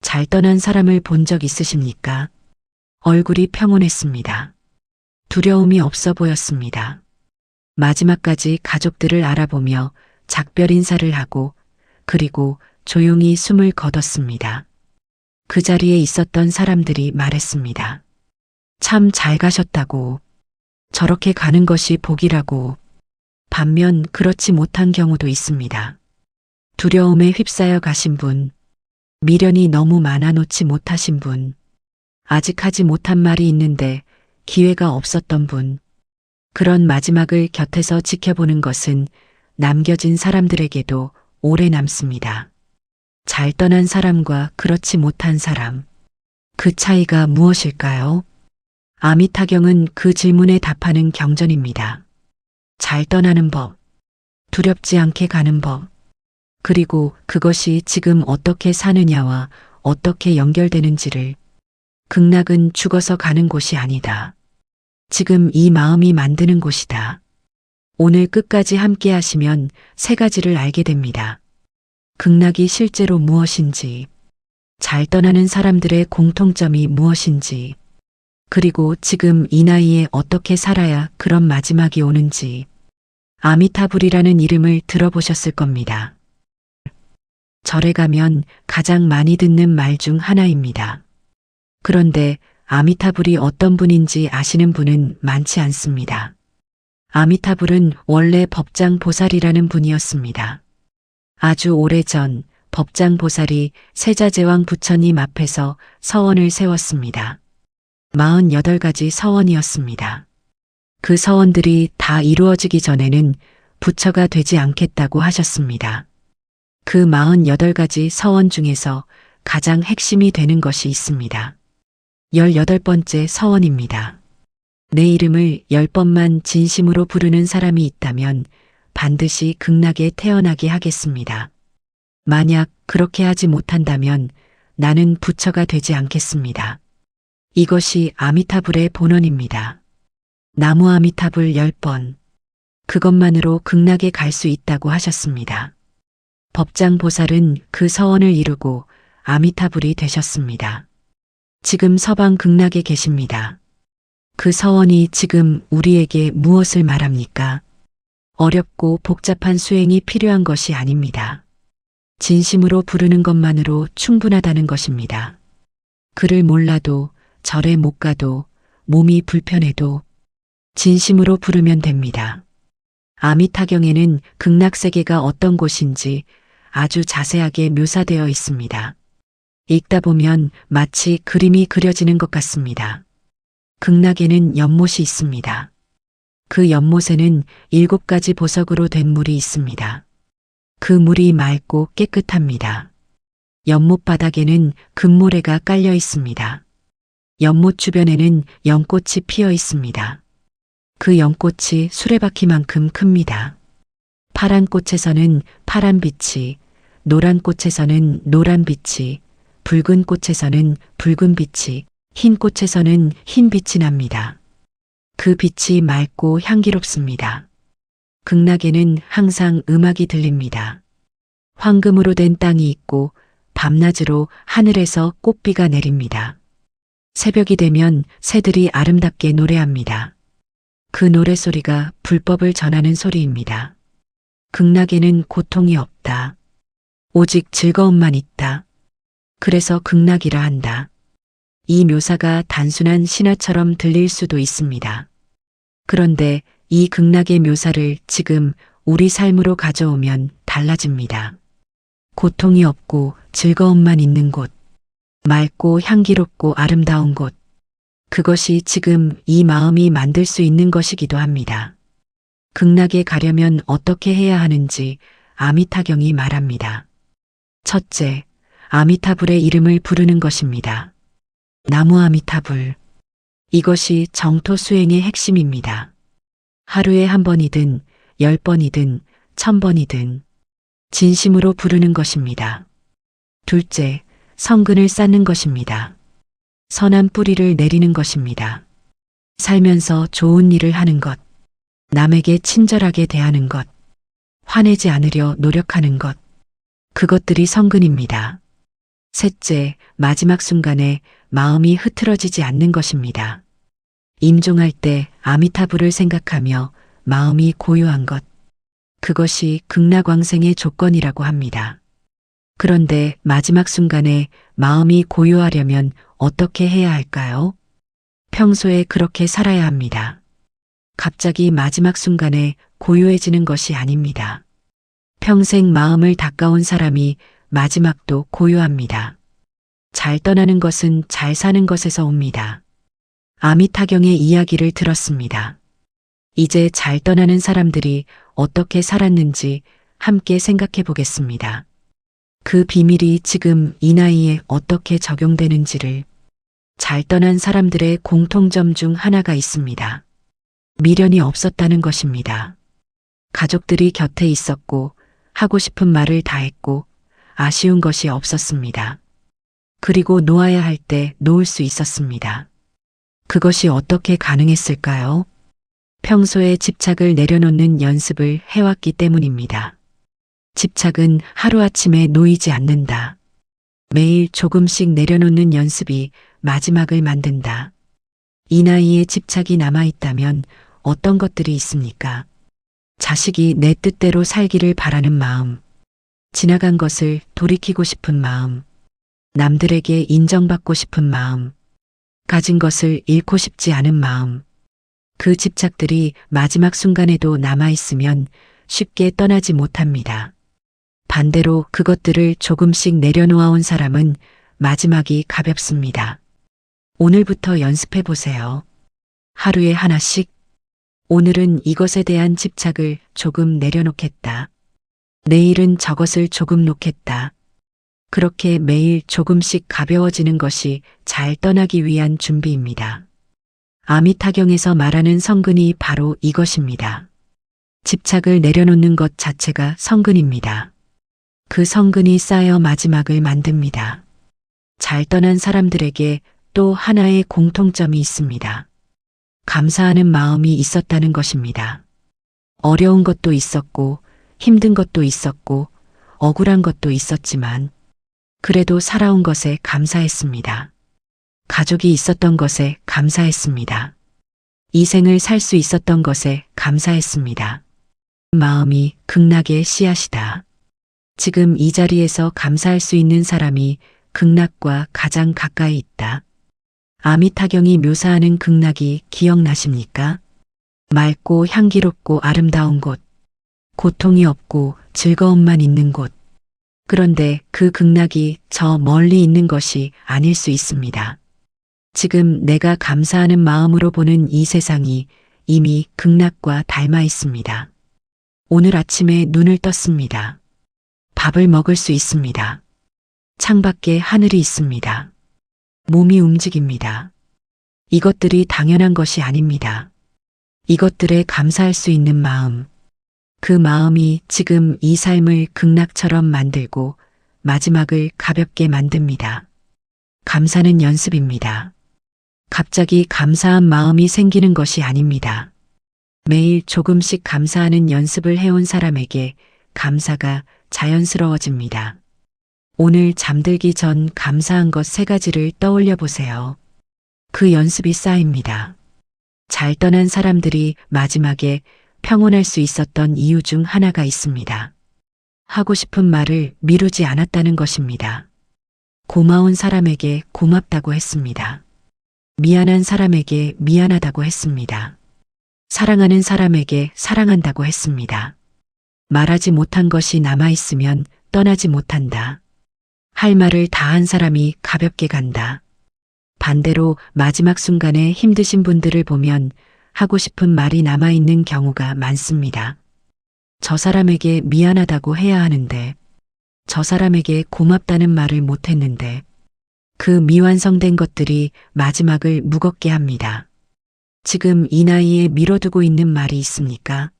잘 떠난 사람을 본 적 있으십니까? 얼굴이 평온했습니다. 두려움이 없어 보였습니다. 마지막까지 가족들을 알아보며 작별 인사를 하고 그리고 조용히 숨을 거뒀습니다. 그 자리에 있었던 사람들이 말했습니다. 참 잘 가셨다고. 저렇게 가는 것이 복이라고. 반면 그렇지 못한 경우도 있습니다. 두려움에 휩싸여 가신 분, 미련이 너무 많아 놓지 못하신 분, 아직 하지 못한 말이 있는데 기회가 없었던 분, 그런 마지막을 곁에서 지켜보는 것은 남겨진 사람들에게도 오래 남습니다. 잘 떠난 사람과 그렇지 못한 사람, 그 차이가 무엇일까요? 아미타경은 그 질문에 답하는 경전입니다. 잘 떠나는 법, 두렵지 않게 가는 법, 그리고 그것이 지금 어떻게 사느냐와 어떻게 연결되는지를. 극락은 죽어서 가는 곳이 아니다. 지금 이 마음이 만드는 곳이다. 오늘 끝까지 함께 하시면 세 가지를 알게 됩니다. 극락이 실제로 무엇인지, 잘 떠나는 사람들의 공통점이 무엇인지, 그리고 지금 이 나이에 어떻게 살아야 그런 마지막이 오는지. 아미타불이라는 이름을 들어보셨을 겁니다. 절에 가면 가장 많이 듣는 말 중 하나입니다. 그런데 아미타불이 어떤 분인지 아시는 분은 많지 않습니다. 아미타불은 원래 법장 보살이라는 분이었습니다. 아주 오래전 법장 보살이 세자제왕 부처님 앞에서 서원을 세웠습니다. 48가지 서원이었습니다. 그 서원들이 다 이루어지기 전에는 부처가 되지 않겠다고 하셨습니다. 그 48가지 서원 중에서 가장 핵심이 되는 것이 있습니다. 18번째 서원입니다. 내 이름을 10번만 진심으로 부르는 사람이 있다면 반드시 극락에 태어나게 하겠습니다. 만약 그렇게 하지 못한다면 나는 부처가 되지 않겠습니다. 이것이 아미타불의 본원입니다. 나무 아미타불 10번. 그것만으로 극락에 갈 수 있다고 하셨습니다. 법장 보살은 그 서원을 이루고 아미타불이 되셨습니다. 지금 서방 극락에 계십니다. 그 서원이 지금 우리에게 무엇을 말합니까? 어렵고 복잡한 수행이 필요한 것이 아닙니다. 진심으로 부르는 것만으로 충분하다는 것입니다. 그를 몰라도 절에 못 가도 몸이 불편해도 진심으로 부르면 됩니다. 아미타경에는 극락세계가 어떤 곳인지 아주 자세하게 묘사되어 있습니다. 읽다 보면 마치 그림이 그려지는 것 같습니다. 극락에는 연못이 있습니다. 그 연못에는 7가지 보석으로 된 물이 있습니다. 그 물이 맑고 깨끗합니다. 연못 바닥에는 금모래가 깔려 있습니다. 연못 주변에는 연꽃이 피어 있습니다. 그 연꽃이 수레바퀴만큼 큽니다. 파란 꽃에서는 파란 빛이, 노란 꽃에서는 노란 빛이, 붉은 꽃에서는 붉은 빛이, 흰 꽃에서는 흰 빛이 납니다. 그 빛이 맑고 향기롭습니다. 극락에는 항상 음악이 들립니다. 황금으로 된 땅이 있고 밤낮으로 하늘에서 꽃비가 내립니다. 새벽이 되면 새들이 아름답게 노래합니다. 그 노래소리가 불법을 전하는 소리입니다. 극락에는 고통이 없다. 오직 즐거움만 있다. 그래서 극락이라 한다. 이 묘사가 단순한 신화처럼 들릴 수도 있습니다. 그런데 이 극락의 묘사를 지금 우리 삶으로 가져오면 달라집니다. 고통이 없고 즐거움만 있는 곳, 맑고 향기롭고 아름다운 곳, 그것이 지금 이 마음이 만들 수 있는 것이기도 합니다. 극락에 가려면 어떻게 해야 하는지 아미타경이 말합니다. 첫째, 아미타불의 이름을 부르는 것입니다. 나무 아미타불. 이것이 정토 수행의 핵심입니다. 하루에 1번이든 10번이든 1000번이든 진심으로 부르는 것입니다. 둘째, 성근을 쌓는 것입니다. 선한 뿌리를 내리는 것입니다. 살면서 좋은 일을 하는 것, 남에게 친절하게 대하는 것, 화내지 않으려 노력하는 것, 그것들이 성근입니다. 셋째, 마지막 순간에 마음이 흐트러지지 않는 것입니다. 임종할 때 아미타불을 생각하며 마음이 고요한 것. 그것이 극락왕생의 조건이라고 합니다. 그런데 마지막 순간에 마음이 고요하려면 어떻게 해야 할까요? 평소에 그렇게 살아야 합니다. 갑자기 마지막 순간에 고요해지는 것이 아닙니다. 평생 마음을 닦아온 사람이 마지막도 고요합니다. 잘 떠나는 것은 잘 사는 것에서 옵니다. 아미타경의 이야기를 들었습니다. 이제 잘 떠나는 사람들이 어떻게 살았는지 함께 생각해 보겠습니다. 그 비밀이 지금 이 나이에 어떻게 적용되는지를. 잘 떠난 사람들의 공통점 중 하나가 있습니다. 미련이 없었다는 것입니다. 가족들이 곁에 있었고 하고 싶은 말을 다 했고 아쉬운 것이 없었습니다. 그리고 놓아야 할 때 놓을 수 있었습니다. 그것이 어떻게 가능했을까요? 평소에 집착을 내려놓는 연습을 해왔기 때문입니다. 집착은 하루아침에 놓이지 않는다. 매일 조금씩 내려놓는 연습이 마지막을 만든다. 이 나이에 집착이 남아있다면 어떤 것들이 있습니까? 자식이 내 뜻대로 살기를 바라는 마음, 지나간 것을 돌이키고 싶은 마음, 남들에게 인정받고 싶은 마음, 가진 것을 잃고 싶지 않은 마음. 그 집착들이 마지막 순간에도 남아있으면 쉽게 떠나지 못합니다. 반대로 그것들을 조금씩 내려놓아 온 사람은 마지막이 가볍습니다. 오늘부터 연습해 보세요. 하루에 하나씩. 오늘은 이것에 대한 집착을 조금 내려놓겠다. 내일은 저것을 조금 놓겠다. 그렇게 매일 조금씩 가벼워지는 것이 잘 떠나기 위한 준비입니다. 아미타경에서 말하는 성근이 바로 이것입니다. 집착을 내려놓는 것 자체가 성근입니다. 그 성근이 쌓여 마지막을 만듭니다. 잘 떠난 사람들에게 또 하나의 공통점이 있습니다. 감사하는 마음이 있었다는 것입니다. 어려운 것도 있었고 힘든 것도 있었고 억울한 것도 있었지만 그래도 살아온 것에 감사했습니다. 가족이 있었던 것에 감사했습니다. 이 생을 살 수 있었던 것에 감사했습니다. 마음이 극락의 씨앗이다. 지금 이 자리에서 감사할 수 있는 사람이 극락과 가장 가까이 있다. 아미타경이 묘사하는 극락이 기억나십니까? 맑고 향기롭고 아름다운 곳, 고통이 없고 즐거움만 있는 곳. 그런데 그 극락이 저 멀리 있는 것이 아닐 수 있습니다. 지금 내가 감사하는 마음으로 보는 이 세상이 이미 극락과 닮아 있습니다. 오늘 아침에 눈을 떴습니다. 밥을 먹을 수 있습니다. 창밖에 하늘이 있습니다. 몸이 움직입니다. 이것들이 당연한 것이 아닙니다. 이것들에 감사할 수 있는 마음, 그 마음이 지금 이 삶을 극락처럼 만들고 마지막을 가볍게 만듭니다. 감사는 연습입니다. 갑자기 감사한 마음이 생기는 것이 아닙니다. 매일 조금씩 감사하는 연습을 해온 사람에게 감사가 자연스러워집니다. 오늘 잠들기 전 감사한 것 3가지를 떠올려 보세요. 그 연습이 쌓입니다. 잘 떠난 사람들이 마지막에 평온할 수 있었던 이유 중 하나가 있습니다. 하고 싶은 말을 미루지 않았다는 것입니다. 고마운 사람에게 고맙다고 했습니다. 미안한 사람에게 미안하다고 했습니다. 사랑하는 사람에게 사랑한다고 했습니다. 말하지 못한 것이 남아있으면 떠나지 못한다. 할 말을 다 한 사람이 가볍게 간다. 반대로 마지막 순간에 힘드신 분들을 보면 하고 싶은 말이 남아있는 경우가 많습니다. 저 사람에게 미안하다고 해야 하는데, 저 사람에게 고맙다는 말을 못했는데, 그 미완성된 것들이 마지막을 무겁게 합니다. 지금 이 나이에 미뤄두고 있는 말이 있습니까?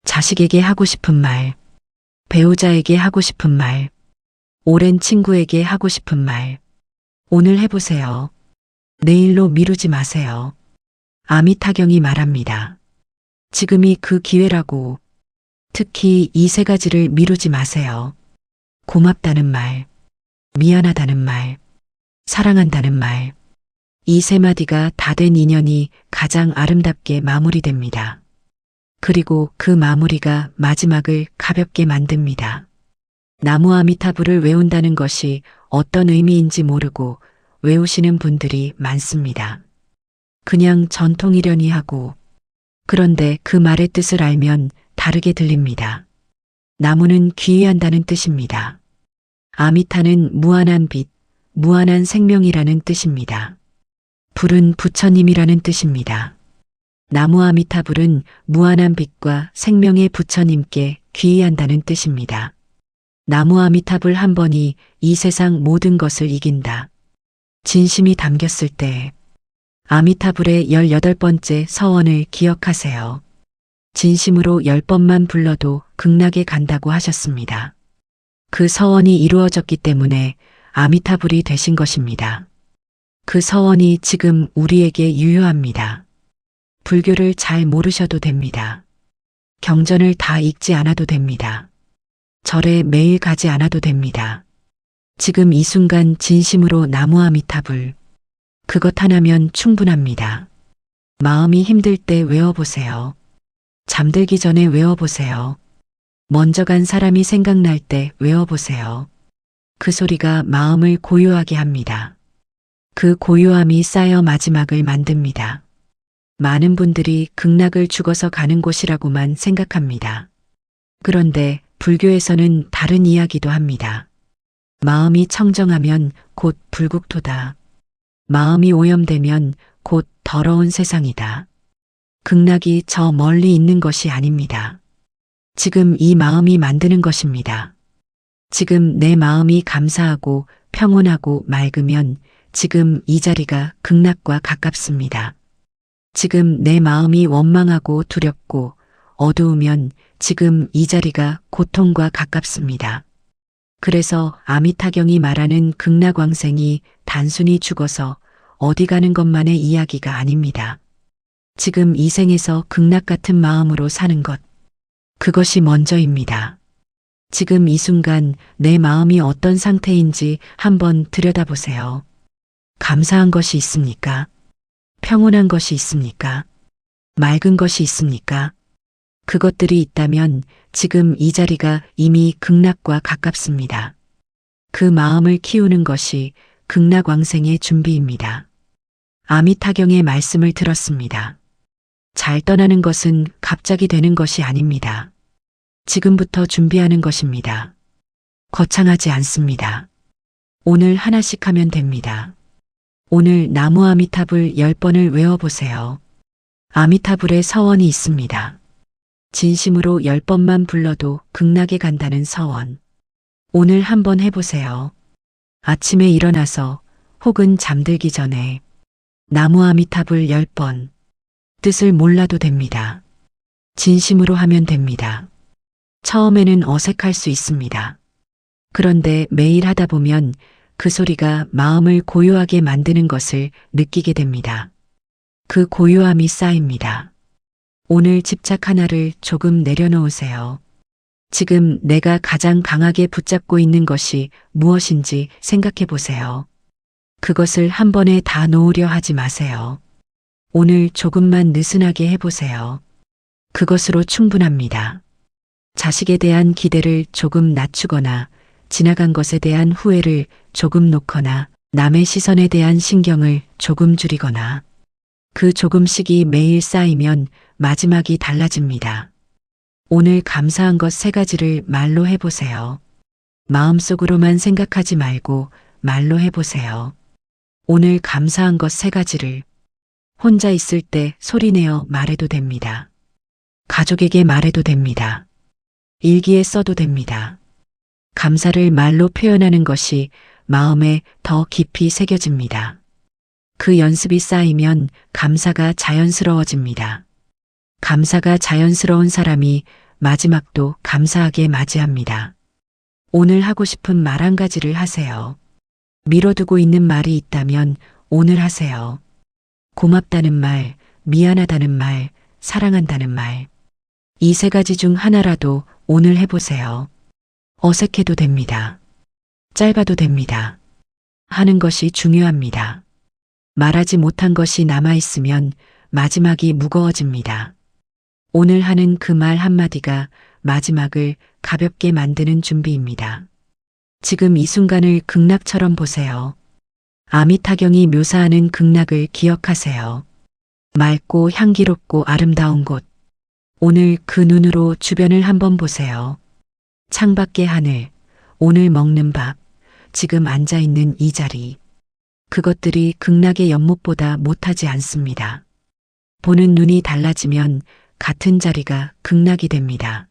자식에게 하고 싶은 말, 배우자에게 하고 싶은 말, 오랜 친구에게 하고 싶은 말. 오늘 해보세요. 내일로 미루지 마세요. 아미타경이 말합니다. 지금이 그 기회라고. 특히 이 3가지를 미루지 마세요. 고맙다는 말, 미안하다는 말, 사랑한다는 말. 이 세 마디가 다 된 인연이 가장 아름답게 마무리됩니다. 그리고 그 마무리가 마지막을 가볍게 만듭니다. 나무 아미타불을 외운다는 것이 어떤 의미인지 모르고 외우시는 분들이 많습니다. 그냥 전통이려니 하고, 그런데 그 말의 뜻을 알면 다르게 들립니다. 나무는 귀의한다는 뜻입니다. 아미타는 무한한 빛, 무한한 생명이라는 뜻입니다. 불은 부처님이라는 뜻입니다. 나무 아미타불은 무한한 빛과 생명의 부처님께 귀의한다는 뜻입니다. 나무 아미타불 한 번이 이 세상 모든 것을 이긴다. 진심이 담겼을 때 아미타불의 18번째 서원을 기억하세요. 진심으로 10번만 불러도 극락에 간다고 하셨습니다. 그 서원이 이루어졌기 때문에 아미타불이 되신 것입니다. 그 서원이 지금 우리에게 유효합니다. 불교를 잘 모르셔도 됩니다. 경전을 다 읽지 않아도 됩니다. 절에 매일 가지 않아도 됩니다. 지금 이 순간 진심으로 나무 아미타불, 그것 하나면 충분합니다. 마음이 힘들 때 외워보세요. 잠들기 전에 외워보세요. 먼저 간 사람이 생각날 때 외워보세요. 그 소리가 마음을 고요하게 합니다. 그 고요함이 쌓여 마지막을 만듭니다. 많은 분들이 극락을 죽어서 가는 곳이라고만 생각합니다. 그런데 불교에서는 다른 이야기도 합니다. 마음이 청정하면 곧 불국토다. 마음이 오염되면 곧 더러운 세상이다. 극락이 저 멀리 있는 것이 아닙니다. 지금 이 마음이 만드는 것입니다. 지금 내 마음이 감사하고 평온하고 맑으면 지금 이 자리가 극락과 가깝습니다. 지금 내 마음이 원망하고 두렵고 어두우면 지금 이 자리가 고통과 가깝습니다. 그래서 아미타경이 말하는 극락왕생이 단순히 죽어서 어디 가는 것만의 이야기가 아닙니다. 지금 이 생에서 극락 같은 마음으로 사는 것, 그것이 먼저입니다. 지금 이 순간 내 마음이 어떤 상태인지 한번 들여다보세요. 감사한 것이 있습니까? 평온한 것이 있습니까? 맑은 것이 있습니까? 그것들이 있다면 지금 이 자리가 이미 극락과 가깝습니다. 그 마음을 키우는 것이 극락왕생의 준비입니다. 아미타경의 말씀을 들었습니다. 잘 떠나는 것은 갑자기 되는 것이 아닙니다. 지금부터 준비하는 것입니다. 거창하지 않습니다. 오늘 하나씩 하면 됩니다. 오늘 나무 아미타불 10번을 외워보세요. 아미타불의 서원이 있습니다. 진심으로 10번만 불러도 극락에 간다는 서원. 오늘 한번 해보세요. 아침에 일어나서 혹은 잠들기 전에 나무 아미타불 10번. 뜻을 몰라도 됩니다. 진심으로 하면 됩니다. 처음에는 어색할 수 있습니다. 그런데 매일 하다 보면 그 소리가 마음을 고요하게 만드는 것을 느끼게 됩니다. 그 고요함이 쌓입니다. 오늘 집착 하나를 조금 내려놓으세요. 지금 내가 가장 강하게 붙잡고 있는 것이 무엇인지 생각해 보세요. 그것을 한 번에 다 놓으려 하지 마세요. 오늘 조금만 느슨하게 해보세요. 그것으로 충분합니다. 자식에 대한 기대를 조금 낮추거나 지나간 것에 대한 후회를 조금 놓거나 남의 시선에 대한 신경을 조금 줄이거나 그 조금씩이 매일 쌓이면 마지막이 달라집니다. 오늘 감사한 것 3가지를 말로 해보세요. 마음속으로만 생각하지 말고 말로 해보세요. 오늘 감사한 것 3가지를 혼자 있을 때 소리내어 말해도 됩니다. 가족에게 말해도 됩니다. 일기에 써도 됩니다. 감사를 말로 표현하는 것이 마음에 더 깊이 새겨집니다. 그 연습이 쌓이면 감사가 자연스러워집니다. 감사가 자연스러운 사람이 마지막도 감사하게 맞이합니다. 오늘 하고 싶은 말 1가지를 하세요. 미뤄두고 있는 말이 있다면 오늘 하세요. 고맙다는 말, 미안하다는 말, 사랑한다는 말. 이 3가지 중 하나라도 오늘 해보세요. 어색해도 됩니다. 짧아도 됩니다. 하는 것이 중요합니다. 말하지 못한 것이 남아있으면 마지막이 무거워집니다. 오늘 하는 그 말 한마디가 마지막을 가볍게 만드는 준비입니다. 지금 이 순간을 극락처럼 보세요. 아미타경이 묘사하는 극락을 기억하세요. 맑고 향기롭고 아름다운 곳. 오늘 그 눈으로 주변을 한번 보세요. 창밖의 하늘, 오늘 먹는 밥, 지금 앉아있는 이 자리. 그것들이 극락의 연못보다 못하지 않습니다. 보는 눈이 달라지면 같은 자리가 극락이 됩니다.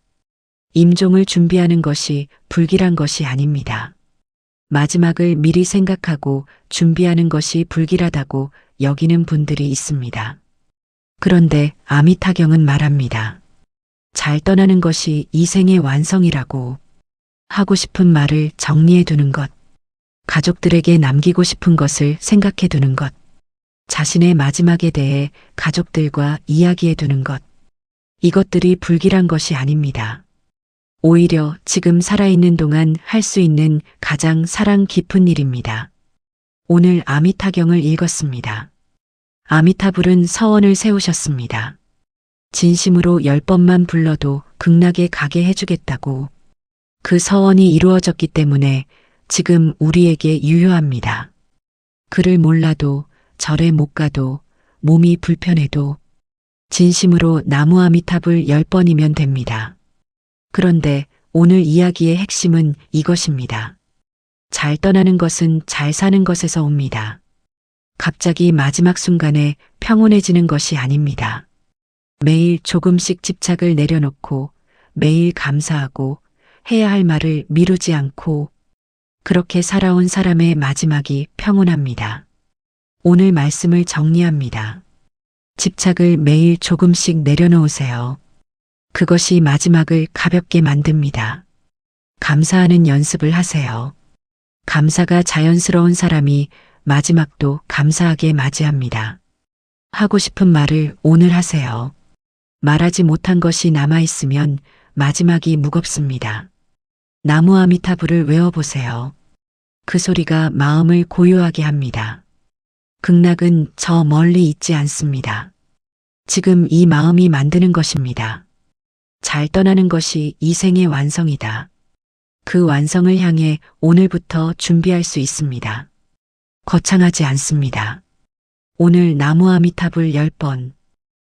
임종을 준비하는 것이 불길한 것이 아닙니다. 마지막을 미리 생각하고 준비하는 것이 불길하다고 여기는 분들이 있습니다. 그런데 아미타경은 말합니다. 잘 떠나는 것이 이 생의 완성이라고. 하고 싶은 말을 정리해 두는 것, 가족들에게 남기고 싶은 것을 생각해 두는 것, 자신의 마지막에 대해 가족들과 이야기해 두는 것, 이것들이 불길한 것이 아닙니다. 오히려 지금 살아있는 동안 할 수 있는 가장 사랑 깊은 일입니다. 오늘 아미타경을 읽었습니다. 아미타불은 서원을 세우셨습니다. 진심으로 10번만 불러도 극락에 가게 해주겠다고. 그 서원이 이루어졌기 때문에 지금 우리에게 유효합니다. 그를 몰라도 절에 못 가도 몸이 불편해도 진심으로 나무 아미타불 10번이면 됩니다. 그런데 오늘 이야기의 핵심은 이것입니다. 잘 떠나는 것은 잘 사는 것에서 옵니다. 갑자기 마지막 순간에 평온해지는 것이 아닙니다. 매일 조금씩 집착을 내려놓고 매일 감사하고 해야 할 말을 미루지 않고 그렇게 살아온 사람의 마지막이 평온합니다. 오늘 말씀을 정리합니다. 집착을 매일 조금씩 내려놓으세요. 그것이 마지막을 가볍게 만듭니다. 감사하는 연습을 하세요. 감사가 자연스러운 사람이 마지막도 감사하게 맞이합니다. 하고 싶은 말을 오늘 하세요. 말하지 못한 것이 남아있으면 마지막이 무겁습니다. 나무 아미타불을 외워보세요. 그 소리가 마음을 고요하게 합니다. 극락은 저 멀리 있지 않습니다. 지금 이 마음이 만드는 것입니다. 잘 떠나는 것이 이 생의 완성이다. 그 완성을 향해 오늘부터 준비할 수 있습니다. 거창하지 않습니다. 오늘 나무 아미타불 10번.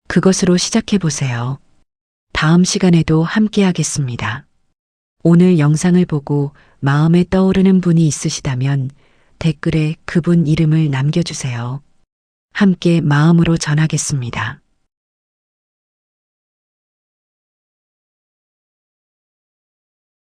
그것으로 시작해보세요. 다음 시간에도 함께 하겠습니다. 오늘 영상을 보고 마음에 떠오르는 분이 있으시다면 댓글에 그분 이름을 남겨주세요. 함께 마음으로 전하겠습니다.